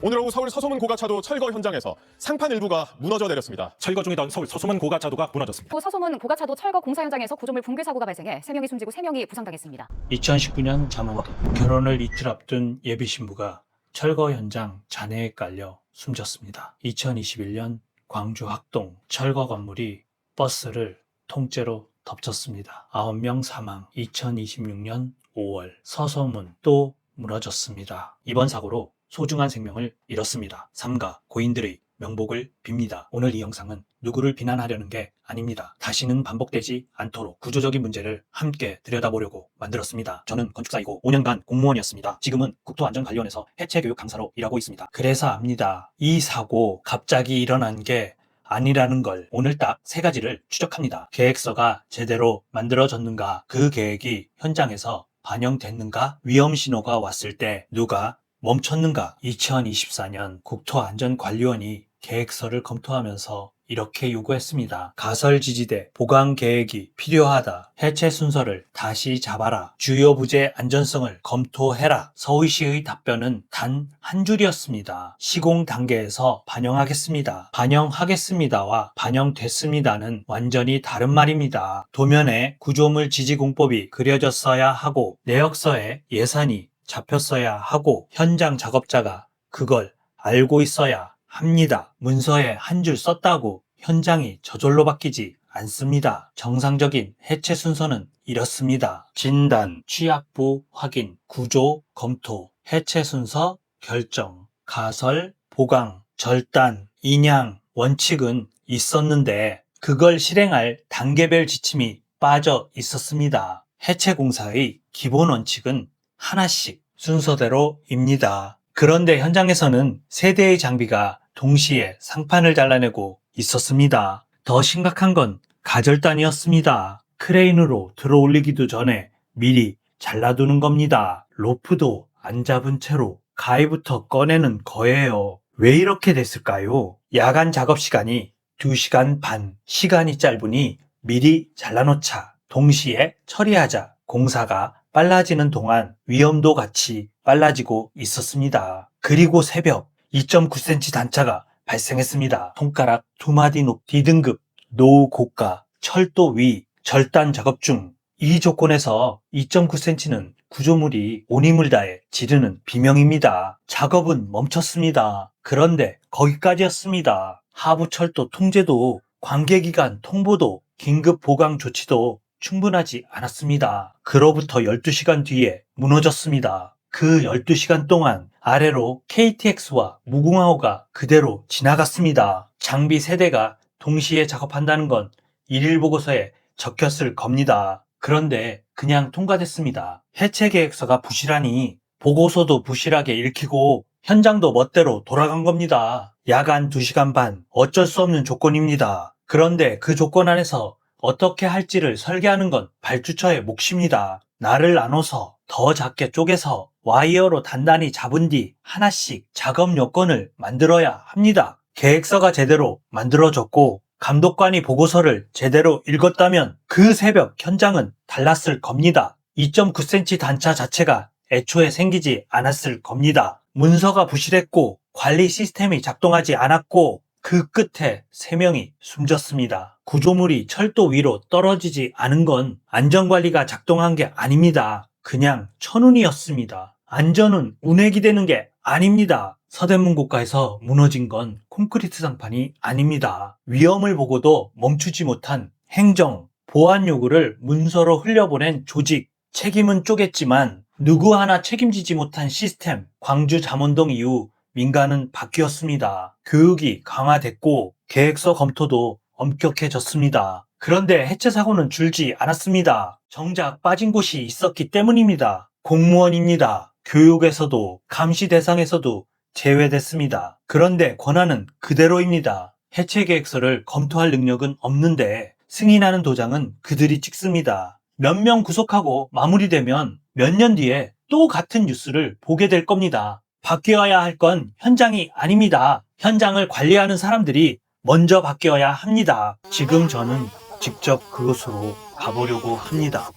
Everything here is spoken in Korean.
오늘 오후 서울 서소문 고가차도 철거 현장에서 상판 일부가 무너져 내렸습니다. 철거 중이던 서울 서소문 고가차도가 무너졌습니다. 서소문 고가차도 철거 공사 현장에서 구조물 붕괴 사고가 발생해 3명이 숨지고 3명이 부상당했습니다. 2019년 잠원동 결혼을 이틀 앞둔 예비 신부가 철거 현장 잔해에 깔려 숨졌습니다. 2021년 광주 학동 철거 건물이 버스를 통째로 덮쳤습니다. 9명 사망. 2026년 5월 서소문 또 무너졌습니다. 이번 사고로 소중한 생명을 잃었습니다. 삼가 고인들의 명복을 빕니다. 오늘 이 영상은 누구를 비난하려는 게 아닙니다. 다시는 반복되지 않도록 구조적인 문제를 함께 들여다보려고 만들었습니다. 저는 건축사이고 5년간 공무원이었습니다. 지금은 국토안전관리원에서 해체교육 강사로 일하고 있습니다. 그래서 압니다. 이 사고 갑자기 일어난 게 아니라는 걸 오늘 딱 3가지를 추적합니다. 계획서가 제대로 만들어졌는가? 그 계획이 현장에서 반영됐는가? 위험 신호가 왔을 때 누가 멈췄는가? 2024년 국토안전관리원이 계획서를 검토하면서 이렇게 요구했습니다. 가설지지대 보강 계획이 필요하다. 해체 순서를 다시 잡아라. 주요 부재 안전성을 검토해라. 서울시의 답변은 단 한 줄이었습니다. 시공 단계에서 반영하겠습니다. 반영하겠습니다와 반영됐습니다는 완전히 다른 말입니다. 도면에 구조물 지지공법이 그려졌어야 하고 내역서에 예산이 잡혔어야 하고 현장 작업자가 그걸 알고 있어야 합니다. 문서에 한 줄 썼다고 현장이 저절로 바뀌지 않습니다. 정상적인 해체 순서는 이렇습니다. 진단, 취약부 확인, 구조 검토, 해체 순서 결정, 가설, 보강, 절단, 인양, 원칙은 있었는데 그걸 실행할 단계별 지침이 빠져 있었습니다. 해체 공사의 기본 원칙은 하나씩 순서대로입니다. 그런데 현장에서는 3대의 장비가 동시에 상판을 잘라내고 있었습니다. 더 심각한 건 가절단이었습니다. 크레인으로 들어올리기도 전에 미리 잘라두는 겁니다. 로프도 안 잡은 채로 가위부터 꺼내는 거예요. 왜 이렇게 됐을까요? 야간 작업 시간이 2시간 반, 시간이 짧으니 미리 잘라놓자. 동시에 처리하자. 공사가 빨라지는 동안 위험도 같이 빨라지고 있었습니다. 그리고 새벽 2.9cm 단차가 발생했습니다. 손가락 2마디 높 D등급, 노후 고가, 철도 위, 절단 작업 중. 이 조건에서 2.9cm는 구조물이 온 힘을 다해 지르는 비명입니다. 작업은 멈췄습니다. 그런데 거기까지였습니다. 하부 철도 통제도, 관계기관 통보도, 긴급 보강 조치도 충분하지 않았습니다. 그로부터 12시간 뒤에 무너졌습니다. 그 12시간 동안 아래로 KTX와 무궁화호가 그대로 지나갔습니다. 장비 3대가 동시에 작업한다는 건 일일 보고서에 적혔을 겁니다. 그런데 그냥 통과됐습니다. 해체 계획서가 부실하니 보고서도 부실하게 읽히고 현장도 멋대로 돌아간 겁니다. 야간 2시간 반, 어쩔 수 없는 조건입니다. 그런데 그 조건 안에서 어떻게 할지를 설계하는 건 발주처의 몫입니다. 날을 나눠서 더 작게 쪼개서 와이어로 단단히 잡은 뒤 하나씩 작업 요건을 만들어야 합니다. 계획서가 제대로 만들어졌고 감독관이 보고서를 제대로 읽었다면 그 새벽 현장은 달랐을 겁니다. 2.9cm 단차 자체가 애초에 생기지 않았을 겁니다. 문서가 부실했고 관리 시스템이 작동하지 않았고 그 끝에 3명이 숨졌습니다. 구조물이 철도 위로 떨어지지 않은 건 안전관리가 작동한 게 아닙니다. 그냥 천운이었습니다. 안전은 운에 기대는 게 아닙니다. 서대문 고가에서 무너진 건 콘크리트 상판이 아닙니다. 위험을 보고도 멈추지 못한 행정, 보안 요구를 문서로 흘려보낸 조직, 책임은 쪼갰지만 누구 하나 책임지지 못한 시스템, 광주 잠원동 이후 민간은 바뀌었습니다. 교육이 강화됐고 계획서 검토도 엄격해졌습니다. 그런데 해체 사고는 줄지 않았습니다. 정작 빠진 곳이 있었기 때문입니다. 공무원입니다. 교육에서도 감시 대상에서도 제외됐습니다. 그런데 권한은 그대로입니다. 해체 계획서를 검토할 능력은 없는데 승인하는 도장은 그들이 찍습니다. 몇 명 구속하고 마무리되면 몇 년 뒤에 또 같은 뉴스를 보게 될 겁니다. 바뀌어야 할 건 현장이 아닙니다. 현장을 관리하는 사람들이 먼저 바뀌어야 합니다. 지금 저는 직접 그곳으로 가보려고 합니다.